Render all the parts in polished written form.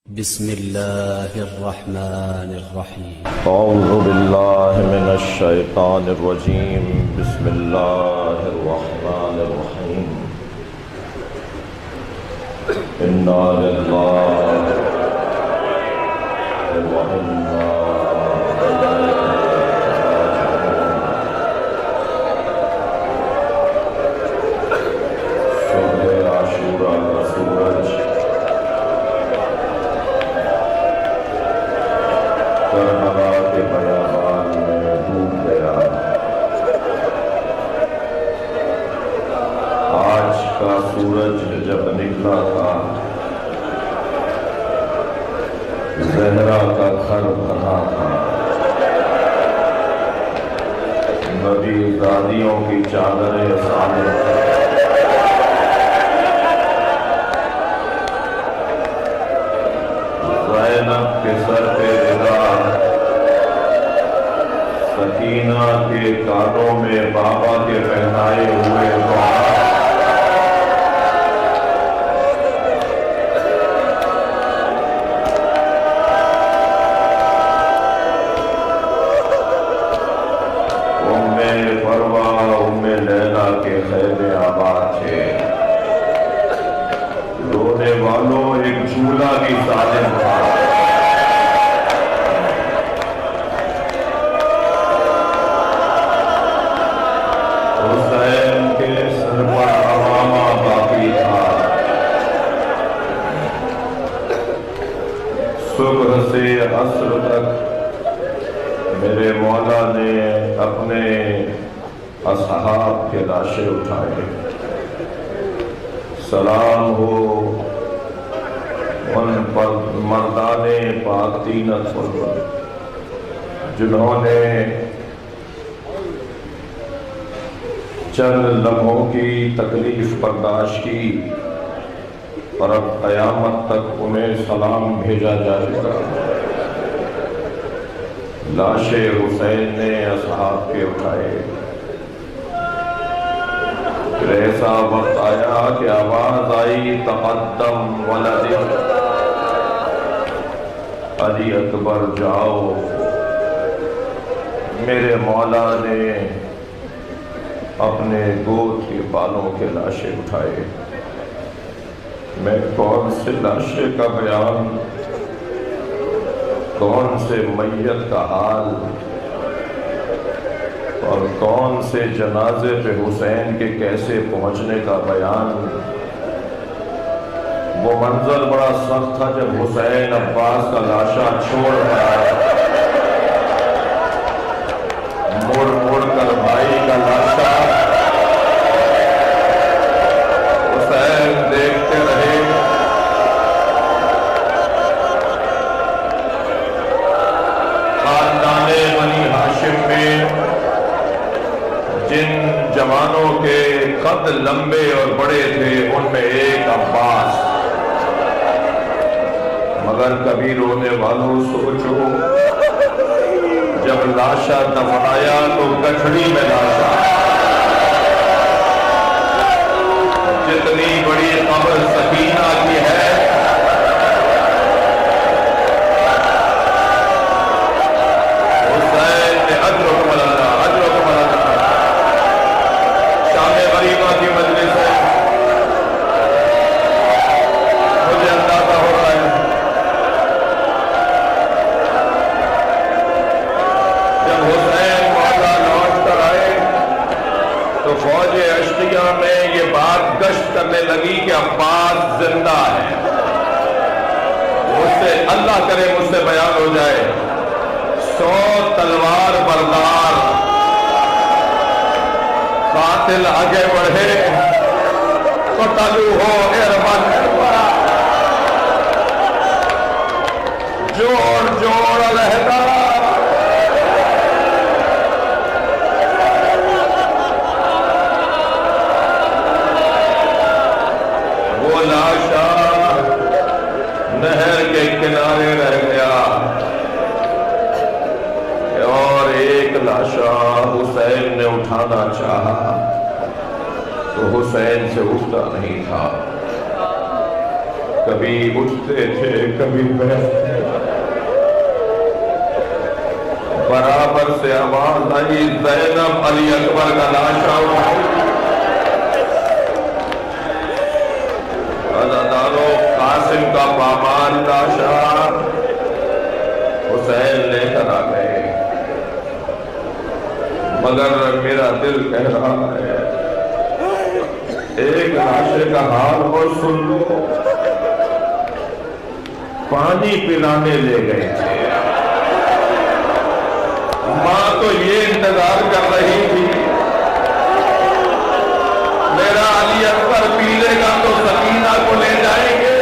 بسم الله الرحمن الرحيم أعوذ بالله من الشيطان الرجيم بسم الله الرحمن الرحيم إنا لله وإنا إليه راجعون صبح عاشوراء کا سورج کربلا کے بیابان میں ڈوب گیا۔ آج کا سورج جب نکلا تھا زہرا کا گھر بنا تھا، نبی زادیوں کی چادریں سامنے تھی۔ زینب کے سر پہ رضا، سکینہ کے کانوں میں بابا کے پہنائے ہوئے دعا، ام فروہ ام لیلا کے خیمے آباد تھے۔ رونے والوں ایک جھولا کی سالم تھا۔ حسین کے سر پر عمامہ باقی تھا۔ صبح سے عصر تک میرے مولا نے اپنے اصحاب کے لاشیں اٹھائے۔ سلام ہو ان پر مردان پاک دینت پر جنہوں نے چند لمحوں کی تکلیف برداشت کی اور اب قیامت تک انہیں سلام بھیجا جائے گا۔ لاش حسین نے اصحاب کے اٹھائے۔ پھر ایسا وقت آیا کہ آواز آئی تقدم ولد علی اکبر جاؤ۔ میرے مولا نے اپنے گود کے بالوں کے لاشیں اٹھائے۔ میں کون سے لاشے کا بیان، کون سے میت کا حال اور کون سے جنازے پہ حسین کے کیسے پہنچنے کا بیان۔ وہ منظر بڑا سخت تھا جب حسین عباس کا لاشا چھوڑ رہا، مڑ مڑ کر بھائی کا لاشا حسین دیکھتے رہے۔ خاندان بنی ہاشم میں جن جوانوں کے قد لمبے اور بڑے تھے ان میں ایک عباس۔ مگر کبھی رونے والوں سوچو، جب لاشا دفنایا تو گٹھڑی میں لاشا، جتنی بڑی قبر سکینہ کی ہے حسین نے اجرکم اللہ اجرکم اللہ۔ شام غریبہ کی مجلس ہے، مجھے اندازہ ہو رہا ہے جب حسین مولا لوٹ کر آئے تو فوج اشقیہ میں یہ بات گشت کرنے لگی کہ عباس زندہ ہے۔ مجھ سے اللہ کرے مجھ سے بیان ہو جائے، 100 تلوار بردار قاتل آگے بڑھے تو تلو ہو ارمن، جوڑ جوڑ علیحدہ۔ وہ لاشا نہر کے کنارے رہ گیا اور ایک لاشا حسین نے اٹھانا چاہا تو حسین سے اٹھتا نہیں تھا۔ کبھی اٹھتے تھے کبھی بیٹھتے، برابر سے آواز آئی زینب علی اکبر کا لاشا اٹھائی۔ عزادارو قاسم کا پامال لاشا حسین لے کر آ گئے، مگر میرا دل کہہ رہا ہے ایک لاشے کا حال اور سن لو، پانی پلانے لے گئے تھے، ماں تو یہ انتظار کر رہی تھی میرا علی اکبر پی لے گا تو سکینہ کو لے جائیں گے،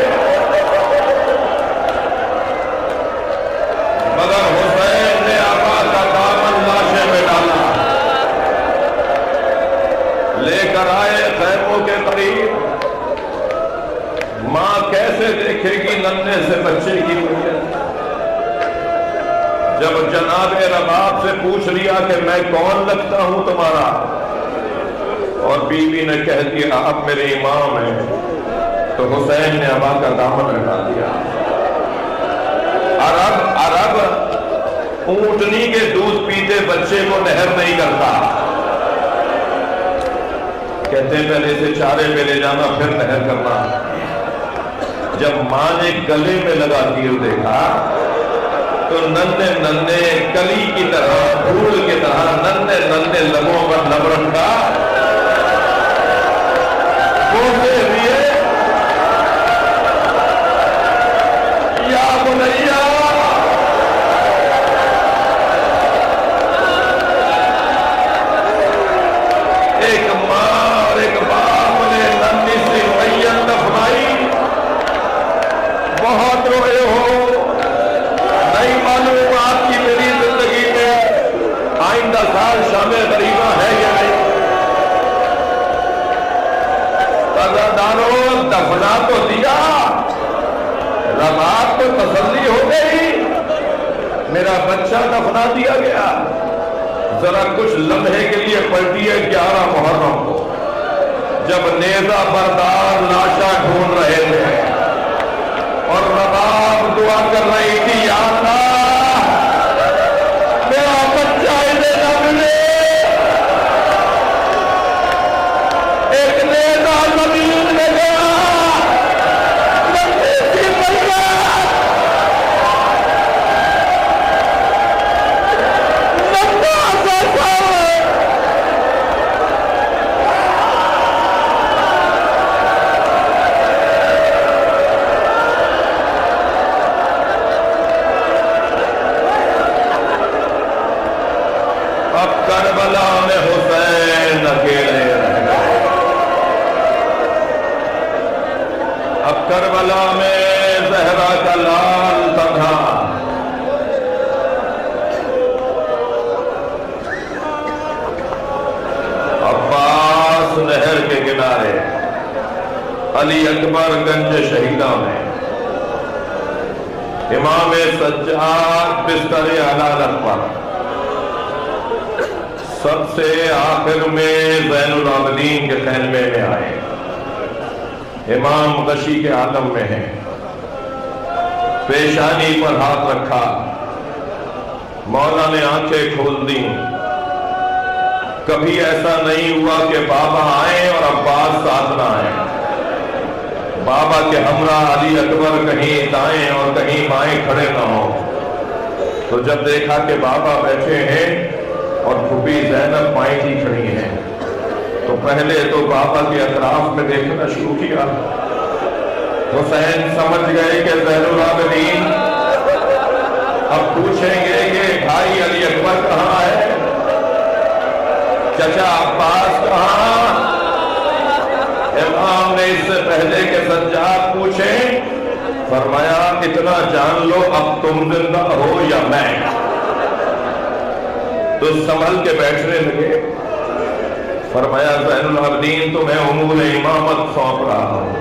مگر حسین نے آقا کا دامن لاشے میں ڈالا، لے کر آئے خیموں کے قریب۔ ماں کیسے دیکھے گی ننھے سے بچے کی میت؟ جب جناب رباب سے پوچھ لیا کہ میں کون لگتا ہوں تمہارا، اور بیوی نے کہہ دیا آپ میرے امام ہیں، تو حسین نے ابا کا دامن ہٹا دیا۔ عرب اونٹنی کے دودھ پیتے بچے کو نہر نہیں کرتا، کہتے ہیں پہلے اسے چارے پہ لے جانا پھر نہر کرنا۔ جب ماں نے گلے میں لگا تیر دیکھا تو ننھے ننھے کلی کی طرح پھول کی طرح ننھے ننھے لبوں پر لب رکھا، بولتے ہوئے یا بنیا ایک ماں اور ایک باپ نے ننھی سی میت دفنائی، بہت روئے ہو، نہیں معلوم آپ کی میری زندگی میں آئندہ سال شام غریبہ ہے یا نہیں۔ عزادارو دفنا تو دیا، رباب کو تسلی ہو گئی، میرا بچہ دفنا دیا گیا۔ ذرا کچھ لمحے کے لیے پلٹیے 11 محرم کو، جب نیزہ بردار لاشا ڈھونڈ رہے تھے اور رباب دعا کر رہی تھی یا اللہ میرا بچہ انہیں نہ ملے، ایک نیزہ زمین میں گیا، ننھی سی میت، ننھا سا سر، اب کربلا میں حسین اکیلے رہ گئے، اب کربلا میں زہرا کا لال تنہا، عباس نہر کے کنارے، علی اکبر گنج شہیدہ میں، امام سجاد بستر علالت پر، سب سے آخر میں زین العابدین کے خیمے میں آئے، امام غشی کے عالم میں ہیں، پیشانی پر ہاتھ رکھا، مولا نے آنکھیں کھول دیں۔ کبھی ایسا نہیں ہوا کہ بابا آئیں اور عباس ساتھ نہ آئیں، بابا کے ہمراہ علی اکبر کہیں دائیں اور کہیں بائیں کھڑے نہ ہوں۔ تو جب دیکھا کہ بابا بیٹھے ہیں اور پھوپھی زینب بائیں ہی کھڑی ہیں، تو پہلے تو بابا کے اطراف میں دیکھنا شروع کیا۔ حسین سمجھ گئے کہ زین العابدین اب پوچھیں گے کہ بھائی علی اکبر کہاں ہے، چچا عباس کہاں؟ امام نے اس سے پہلے کہ سجاد پوچھیں فرمایا اتنا جان لو اب تم زندہ ہو یا میں۔ تو سنبھل کے بیٹھنے لگے، فرمایا زین العابدین تمہیں امور امامت سونپ رہا ہوں،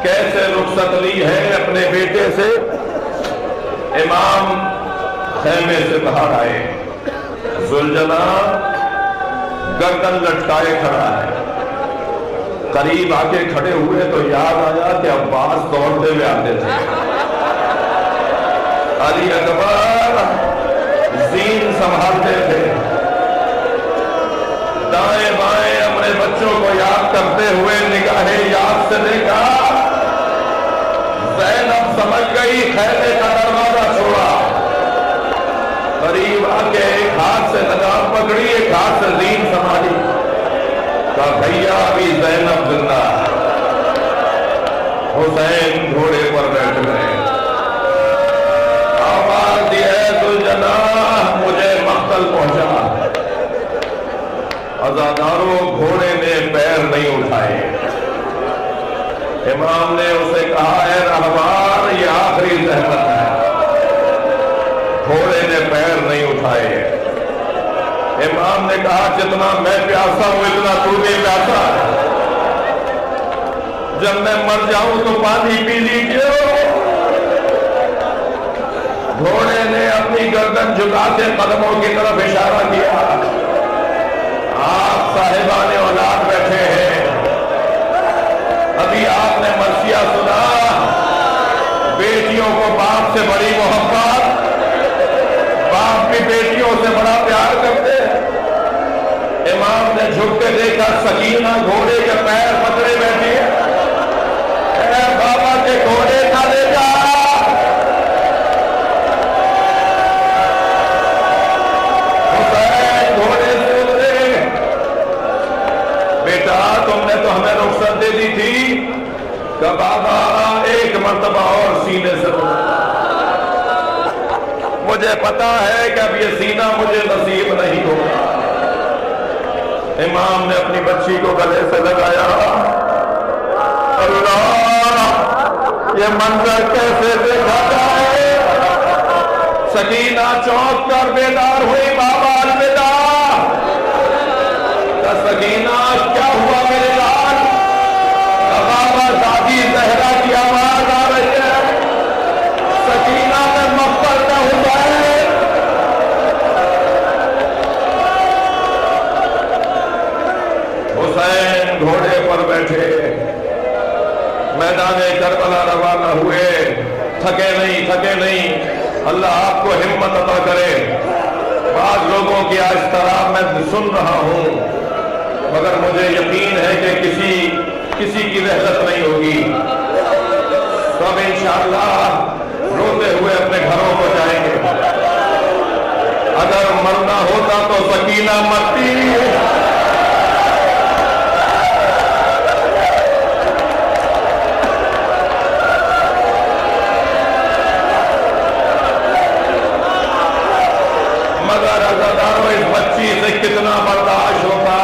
کیسے رخصت لی ہے اپنے بیٹے سے؟ امام خیمے سے باہر آئے، ذوالجلال گردن لٹکائے کھڑا ہے، قریب آ کے کھڑے ہوئے تو یاد آیا کہ عباس دوڑتے ہوئے آتے تھے. علی اکبر زین سنبھالتے تھے. دائیں بائیں اپنے بچوں کو یاد کرتے ہوئے نگاہ یاد سے دیکھا. زینب سمجھ گئی خیمے کا دروازہ چھوڑا. قریب آ کے ایک ہاتھ سے لگام پکڑی, ایک ہاتھ سے زین سنبھالی. کہا بھیا ابھی زینب زندہ. حسین گھوڑے پر بیٹھ گئے. آواز دی ہے ذوالجناح مجھے مقتل پہنچا. عزاداروں گھوڑے نے پیر نہیں اٹھائے. امام نے اسے کہا ہے رہبار یہ آخری زحمت ہے. گھوڑے نے پیر نہیں اٹھائے. امام نے کہا جتنا میں پیاسا ہوں اتنا تو بھی پیاسا ہے. جب میں مر جاؤں تو پانی پی لیجیے. گھوڑے نے اپنی گردن جھکا کے قدموں کی طرف اشارہ کیا. آپ صاحبان اولاد بیٹھے ہیں. ابھی آپ نے مرثیہ سنا. بیٹیوں کو باپ سے بڑی محبت, باپ بھی بیٹیوں سے بڑا پیار کرتے. امام نے جھک کے دیکھا سکینہ گھوڑے کے پیر پکڑے بیٹھی ہے. اے بابا کے گھوڑے کا لے جا. حسین گھوڑے سے اترے. بیٹا تم نے تو ہمیں رخصت دے دی تھی. کہ بابا ایک مرتبہ اور سینے سے مجھے پتا ہے کہ اب یہ سینہ مجھے نصیب نہیں ہوگا. امام نے اپنی بچی کو گلے سے لگایا. اللہ یہ منظر کیسے دیکھا جائے. سکینہ چونک کر بیدار ہوئی. بابا الوداع. سکینہ کیا ہوا میرے لال. بابا دادی زہرا کی آواز آ رہی ہے. سکینہ میں مقبر نہ ہو جائے. حسین گھوڑے پر بیٹھے میدان کربلا روانہ ہوئے. تھکے نہیں تھکے نہیں. اللہ آپ کو ہمت عطا کرے. بعض لوگوں کی آج طرح میں سن رہا ہوں مگر مجھے یقین ہے کہ کسی کی رحلت نہیں ہوگی. سب انشاءاللہ روتے ہوئے اپنے گھروں کو جائیں گے. اگر مرنا ہوتا تو سکینہ مرتی. مگر عزاداروں اس بچی سے کتنا برداشت ہوتا.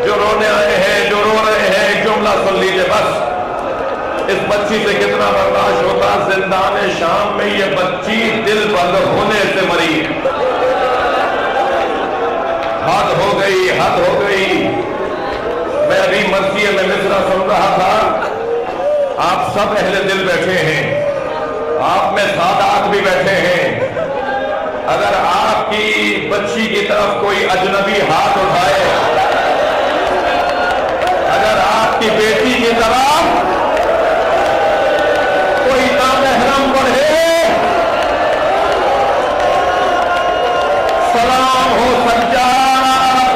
جو رونے آئے ہیں جو رو رہے ہیں ایک جملہ سن لیجئے بس. اس بچی سے کتنا برداشت ہوتا. زندان شام میں یہ بچی دل بند ہونے سے مری. حد ہو گئی حد ہو گئی. میں ابھی مرثیے میں مصرع سن رہا تھا. آپ سب اہل دل بیٹھے ہیں. آپ میں سادات بھی بیٹھے ہیں. اگر آپ کی بچی کی طرف کوئی اجنبی ہاتھ اٹھائے, اگر آپ کی بیٹی کی طرف کوئی نامحرم بڑھے, سلام ہو سجاد,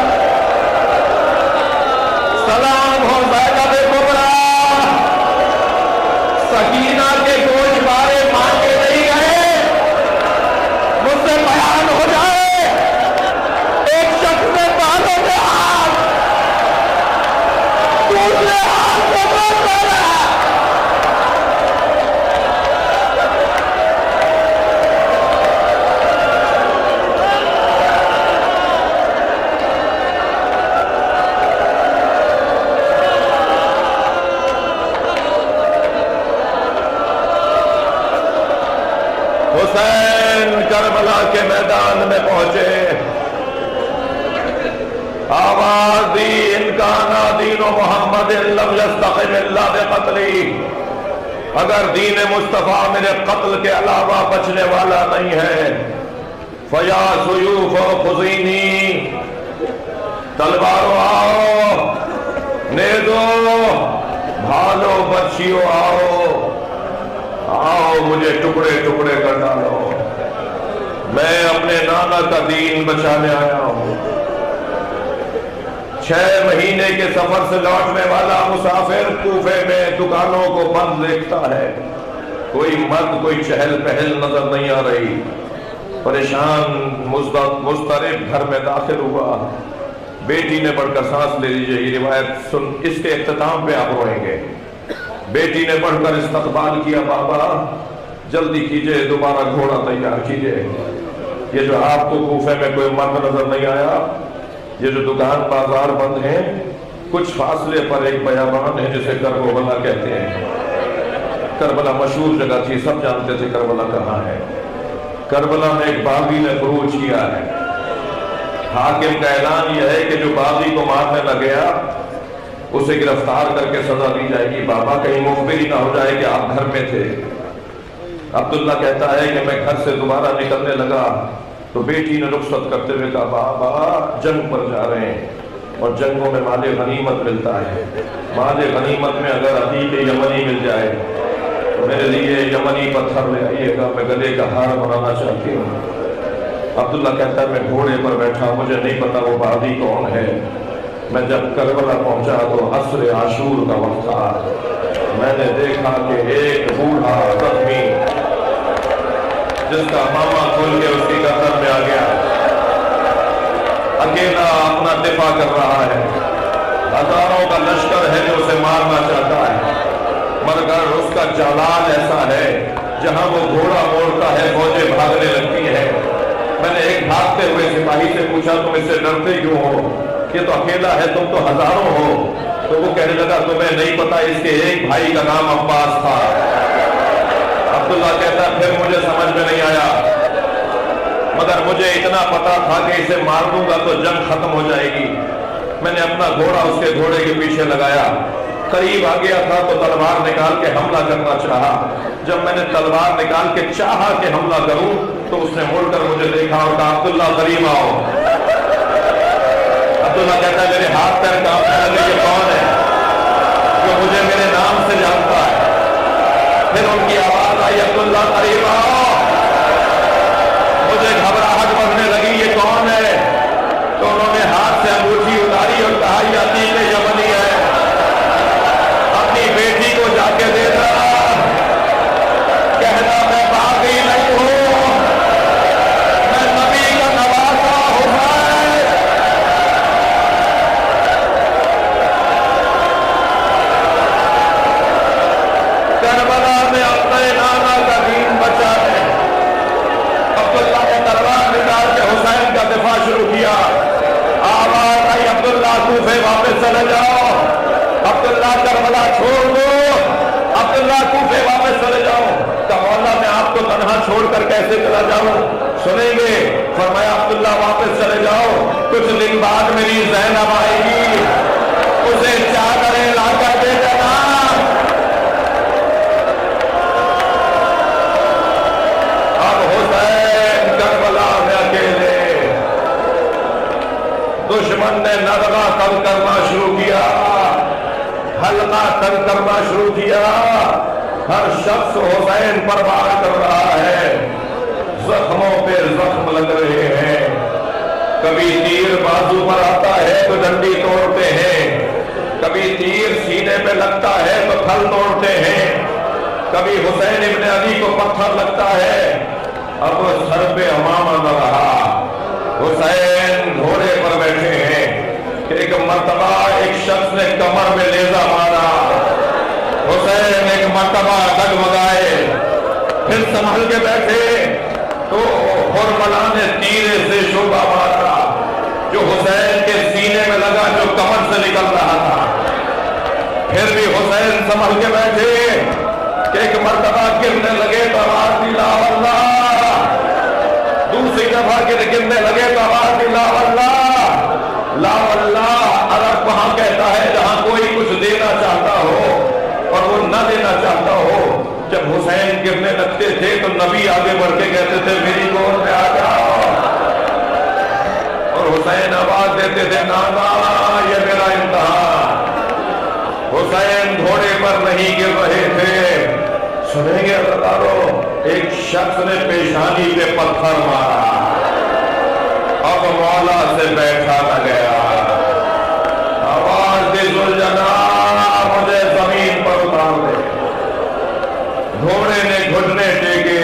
سلام ہو زینب کبریٰ. سکینہ کے گوشت بارے مانگے نہیں گئے. مجھ سے بیان ہو جائے ایک شخص نے بالوں میں ہاتھ, دوسرے ہاتھ میں بہت بڑا. حسین کربلا کے میدان میں پہنچے. آواز دی ان کا دین محمد لم یستقم الا بقتلی. اگر دین مصطفیٰ میرے قتل کے علاوہ بچنے والا نہیں ہے. فیا سیوف خذینی, تلواروں آؤ. नेदो भालो बच्चियों आओ, आओ मुझे टुकड़े टुकड़े कर डालो, मैं अपने नाना का दीन बचाने आया हूं। 6 महीने के सफर से लौटने वाला मुसाफिर कूफे में दुकानों को बंद देखता है, कोई मर्द कोई चहल पहल नजर नहीं आ रही। परेशान मुस्तरिब घर में दाखिल हुआ। बेटी ने पढ़कर सांस ले लीजिए, ये रिवायत सुन, इसके इख्तिताम पे आप रोएंगे। बेटी ने पढ़कर इस्तकबाल किया, बाबा जल्दी कीजिए, दोबारा घोड़ा तैयार कीजिए। ये जो आपको कूफे में कोई मर्द नजर नहीं आया, ये जो दुकान बाजार बंद हैं, कुछ फासले पर एक बयाबान है जिसे करबला कहते हैं। करबला मशहूर जगह थी, सब जानते थे करबला कहाँ है। करबला में एक बागी ने फरूज किया है। हाकिम का ऐलान यह है कि जो बागी को मारने लग गया उसे गिरफ्तार करके सजा दी जाएगी। बाबा कहीं मुखबिरी ना हो जाए कि आप घर में थे। अब्दुल्ला कहता है कि मैं घर से दोबारा निकलने लगा तो बेटी ने रुखसत करते हुए कहा, बाबा जंग पर जा रहे हैं और जंगों में माले गनीमत मिलता है, माले गनीमत में अगर अदीक यमनी मिल जाए तो मेरे लिए यमनी पत्थर ले आइएगा, मैं गले का हार बनाना चाहती हूँ। अब्दुल्ला कहता है मैं घोड़े पर बैठा, मुझे नहीं पता वो बागी कौन है। मैं जब करबला पहुंचा तो असर आशूर का वक्त था। मैंने देखा कि एक बूढ़ा जख्मी जिसका मामा खोल के उसकी गर्दन में आ गया, अकेला अपना दिफा कर रहा है। हजारों का लश्कर है जो उसे मारना चाहता है, मगर उसका जालाल ऐसा है जहां वो घोड़ा मोड़ता है फौजें भागने लगती है। मैंने एक भागते हुए सिपाही से पूछा, तुम इससे डरते क्यों हो? ये तो अकेला है, तुम तो हजारों हो। तो वो कहने लगा, तुम्हें नहीं पता इसके एक भाई का नाम अब्बास था। अब्दुल्ला कहता फिर मुझे समझ में नहीं आया, मगर मुझे इतना पता था कि इसे मार दूंगा तो जंग खत्म हो जाएगी। मैंने अपना घोड़ा उसके घोड़े के पीछे लगाया, करीब आ गया था तो तलवार निकाल के हमला करना चाहा। जब मैंने तलवार निकाल के चाहा कि हमला करूं तो उसने मुड़कर मुझे देखा और कहा, अब्दुल्ला करीब आओ। अब्दुल्ला कहता है मेरे हाथ पैर कांपने लगे, ये कौन है जो मुझे मेरे नाम से जानता है? फिर उनकी आवाज आई, अब्दुल्ला करीब आओ। मुझे घबराहट बढ़ने लगी, ये कौन है? तो उन्होंने हाथ से अंगूठी उतारी और कहा, ये अतीक यमनी है, अपनी बेटी को जाके दे दो, कहना मैं बागी नहीं हूं, मैं नबी का नवासा हूं। करबला में अपने नाना का दीन बचाने अब्दुल्ला ने तलवार निकाल के हुसैन का दिफा शुरू किया। आवाज आई, अब्दुल्ला कूफे वापस चले जाओ, अब्दुल्ला करबला छोड़ दो, अब्दुल्ला कूफे वापस चले जाओ। तो मौला मैं आपको तन्हा छोड़कर कैसे चला जाऊं? सुनेंगे? फरमाया, अब्दुल्ला वापस चले जाओ, कुछ दिन बाद मेरी ज़ैनब आएगी, उसे चादरें लाकर दे देना। अब हुसैन करबला में अकेले, दुश्मन ने नदवा तंग करना शुरू किया, हल्का तंग करना शुरू किया। हर शख्स हुसैन पर वार कर रहा है, जख्मों पे जख्म लग रहे हैं। कभी तीर बाजू पर आता है तो डंडी तोड़ते हैं, कभी तीर सीने पे लगता है तो थल तोड़ते हैं, कभी हुसैन इब्ने अली को पत्थर लगता है। अब सर पे अमामा न रहा, हुसैन घोड़े पर बैठे हैं। एक मर्तबा एक शख्स ने कमर में लेजा मारा, हुसैन एक मर्तबा डगमगाए, फिर संभल के बैठे तो हुरमला ने तीरे से शोभा मारा जो हुसैन के सीने में लगा, जो कमर से निकल रहा था। फिर भी हुसैन संभल के बैठे कि एक मर्तबा गिरने लगे तो आवाज दी ला अल्लाह, दूसरी दफा गिरने लगे तो आवाज दी ला अल्लाह। ला अल्लाह अरब वहां कहता है जहां कोई कुछ देना चाहता हो और वो न देना चाहता हो। जब हुसैन गिरने लगते थे तो नबी आगे बढ़ के कहते थे मेरी गोद में आ जाओ, और हुसैन आवाज देते थे नाना ये मेरा इम्तिहान, हुसैन घोड़े पर नहीं गिर रहे थे। सुनेंगे अदाकारों, एक शख्स ने पेशानी पे पत्थर मारा, अब मौला से बैठा न गया। आवाज दे जुलजना, मुझे जमीन पर उतार दे। घोड़े ने घुटने टेके,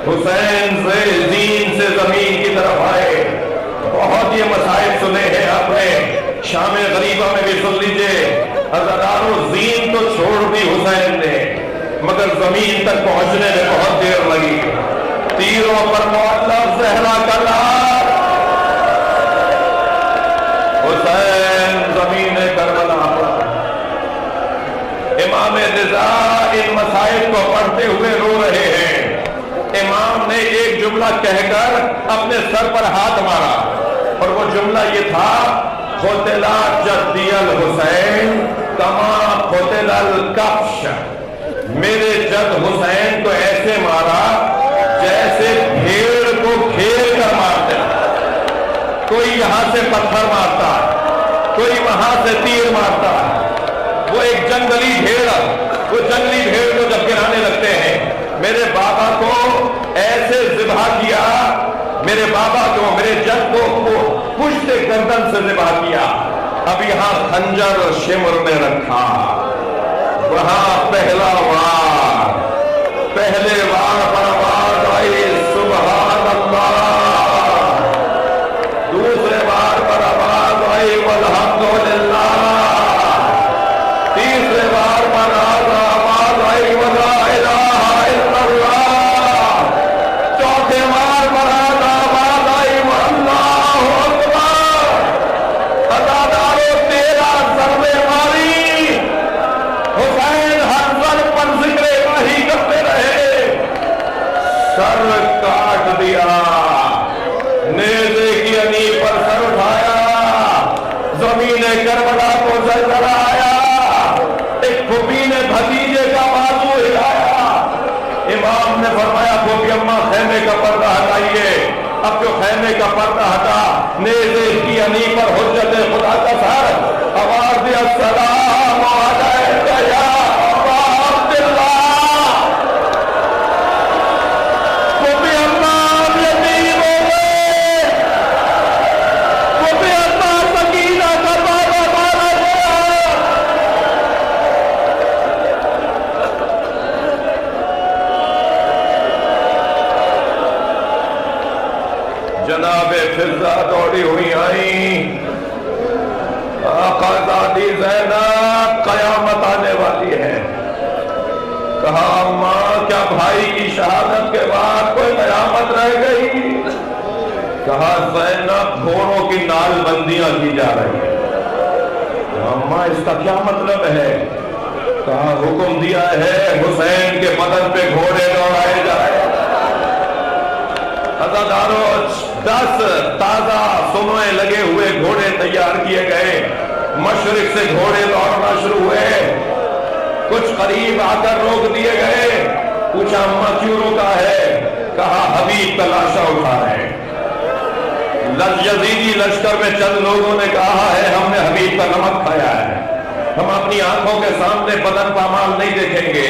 हुसैन से जीन से जमीन की तरफ आए। बहुत ये मसाइल सुने हैं आपने, शामे गरीबा में भी सुन लीजिए। हज़ारों जीन तो छोड़ दी हुसैन ने, मगर जमीन तक पहुंचने में बहुत देर लगी। तीरों पर मुअल्लक़ ज़हरा का लाल, हुसैन ज़मीन करबला पर। इमाम रिज़ा इन मसाइल को पढ़ते हुए रो रहे हैं। इमाम ने एक जुमला कहकर अपने सर पर हाथ मारा, और वो जुमला ये था, खुतिला जद्दियल हुसैन कमा खुतिलल कफ्श। मेरे जद हुसैन को ऐसे मारा जैसे भेड़ को घेर कर मारते। कोई यहां से पत्थर मारता, कोई वहां से तीर मारता। वो एक जंगली भेड़, वो जंगली भेड़ को जब गिराने लगते हैं, मेरे बाबा को ऐसे ज़िबा किया, मेरे बाबा को, मेरे जद को पुश्त गर्दन से ज़िबा किया। अब यहाँ खंजर शिमर में रखा, वहां पहला वार, पहले वार पर आवाज आई सुबहान अल्लाह, दूसरे वार पर आवाज आई वल्हम्दुलिल्लाह, तीसरे वार पर आवाज आई वला इलाहा इल्लल्लाह, चौथे वार पर आवाज आई वल्लाहु अकबर। अज़ादारों, 13 ज़रबे मारी। हुसैन हर ज़र पर ज़िक्र इलाही करते रहे। सर काट दिया, नेज़े की अनी पर सर उठाया, ज़मीने करबला को ज़लज़ला आया। एक फूफी ने भतीजे का बाजू हिलाया। इमाम ने फरमाया, फूफी अम्मा खैमे का पर्दा हटाइए। अब जो खैमे का पर्दा हटा, नेज़े की अनी पर हुज्जत खुदा का सर, आवाज दिया सलाम अलैका या अबा अब्दुल्लाह। फूफी अम्मा यतीम हो गए, फूफी अम्मा सकीना का बाबा मारा गया। जनाबे फिजा दौड़ी हुई आई, आका दादी ज़ैनब कयामत आने वाली है। कहा अम्मा, क्या भाई की शहादत के बाद कोई कयामत रह गई? कहा ज़ैनब, घोड़ों की नालबंदियां की जा रही है। अम्मा, इसका क्या मतलब है? कहा हुक्म दिया है हुसैन के बदन पे घोड़े दौड़ाए जाए। अज़ादारों, 10 ताजा सुनोए लगे हुए घोड़े तैयार किए गए। मशरिक से घोड़े दौड़ना शुरू हुए, कुछ करीब आकर रोक दिए गए। पूछा अम्मा क्यों रोका है? कहा हबीब का लाशा उठा है। यजीदी लश्कर में चंद लोगों ने कहा है हमने हबीब का नमक खाया है, हम अपनी आंखों के सामने बदन पामाल नहीं देखेंगे।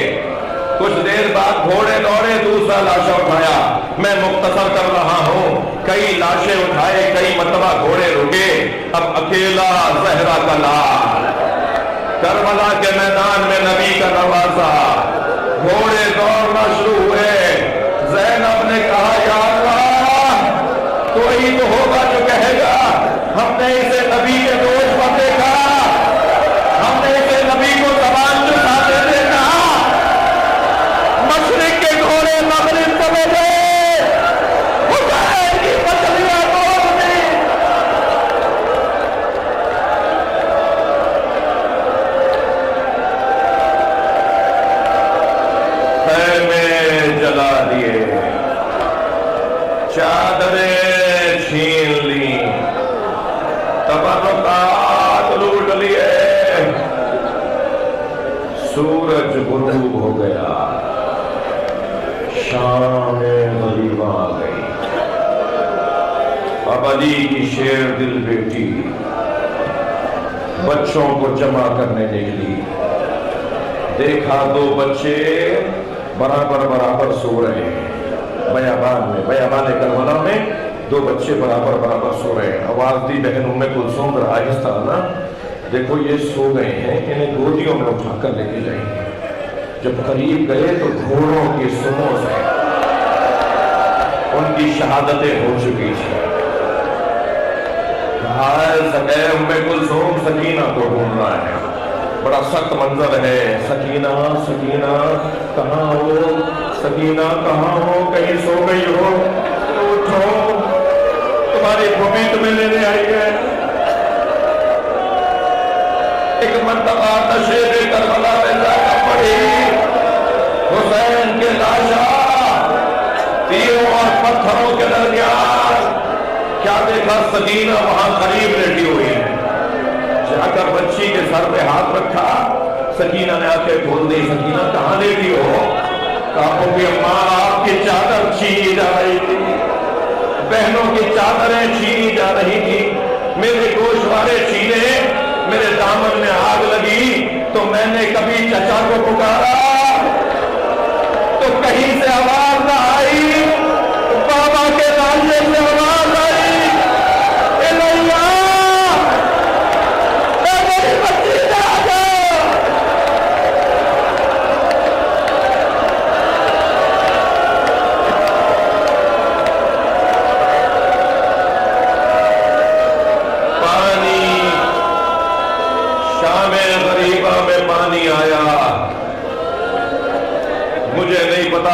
कुछ देर बाद घोड़े दौड़े, दूसरा लाशा उठाया। मैं मुख्तसर कर रहा हूं, कई लाशें उठाए, कई मतबा घोड़े रुके। अब अकेला ज़हरा का लाल, करबला के मैदान में नबी का नवासा। घोड़े दौड़ना शुरू हुए। ज़ैनब ने कहा या अल्लाह, कोई तो होगा जो कहेगा हमने इसे नबी के दोष पर देखा, हमने इसे नबी को ज़बान चुराते देखा। मशरिक के घोड़े मगरिब चले गए, हुसैन की पसलियां तोड़ दी। खैमे जला दिए, चादरें छीन ली, तबर्रुकात लूट लिए। सूरज गुरूब हो गया, शाम गरीबा आ गई। अब अली की शेर दिल बेटी बच्चों को जमा करने निकली। देखा दो बच्चे बराबर बराबर सो रहे हैं बयाबान करबला में दो बच्चे बराबर बराबर सो रहे हैं। आवाज दी बहन उम्मे कुलसूम आहिस्ता ना, देखो ये सो गए हैं, इन्हें गोदियों में उठाकर लेके जाएंगे। जब करीब गए तो घोड़ों की सुमों से उनकी शहादतें हो चुकी थी। उम्मे कुलसूम सकीना को ढूंढ रहा है, बड़ा सख्त मंजर है। सकीना सकीना कहाँ हो, सकीना कहाँ हो, कहीं सो गई हो तो उठो, तुम्हारी भूमि तुम्हें लेने आई है। एक मर्तबा नशे करबला में जाकर पड़ी, हुसैन के लाशा तीरों और पत्थरों के दरमियान क्या देखा, सकीना वहां करीब लेटी हुई है। जाकर बच्ची के सर पे हाथ रखा, सकीना ने आंखें खोल दी। सकीना कहाँ लेटी हो? कहा कि अम्मा आपकी चादर छीनी जा रही थी, बहनों की चादरें छीनी जा रही थी, मेरे गोशवारे छीने, मेरे दामन में आग लगी तो मैंने कभी चचा को पुकारा तो कहीं से आवाज न आई, बाबा के लाले से आवाज आई,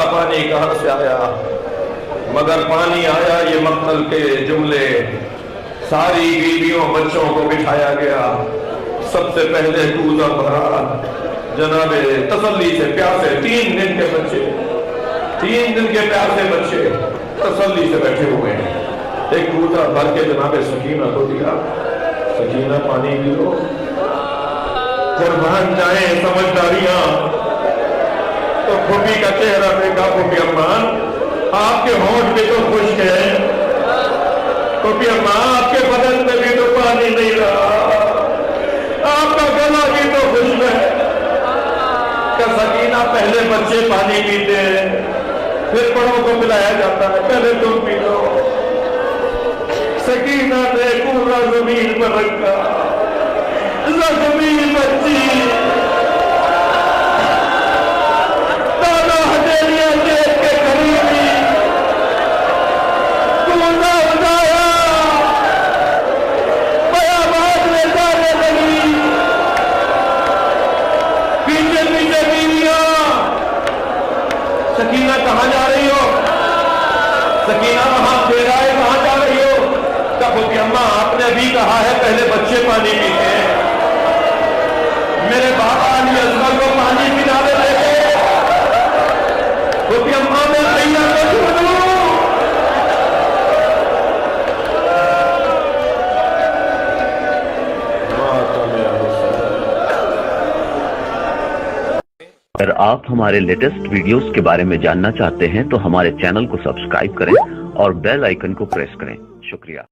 पानी कहां से आया, मगर पानी आया ये मक्तल के जुमले। सारी बीवियों बच्चों को बिठाया गया, सबसे पहले कूदा भरा जनाबे तसल्ली से प्यासे 3 दिन के बच्चे, 3 दिन के प्यासे बच्चे तसल्ली से बैठे हुए हैं। एक कूदा भर के जनाबे सकीना को दिया, सकीना पानी पी लो। कुर्बान जाए समझदारियां। तो फूफी का चेहरा देखा, फूफी अम्मा आपके होंठ भी तो खुश्क है, फूफी अम्मा आपके बदन में भी तो पानी नहीं रहा, आपका गला भी तो खुश्क है। क्या सकीना पहले बच्चे पानी पीते हैं, फिर बड़ों को पिलाया जाता है, पहले तुम पी लो। सकीना ने पूरा जमीन पर रखा, जमीन बच्ची सकीना कहाँ जा रही हो? सकीना वहां फेराए कहाँ जा रही हो? कहा कि अम्मा आपने अभी कहा है पहले बच्चे पानी पीते हैं, मेरे बाबा अली असगर को पानी पिलाने लगे। क्योंकि अम्मा मैं भैया को छोड़ दूं। अगर आप हमारे लेटेस्ट वीडियोस के बारे में जानना चाहते हैं तो हमारे चैनल को सब्सक्राइब करें और बेल आइकन को प्रेस करें। शुक्रिया।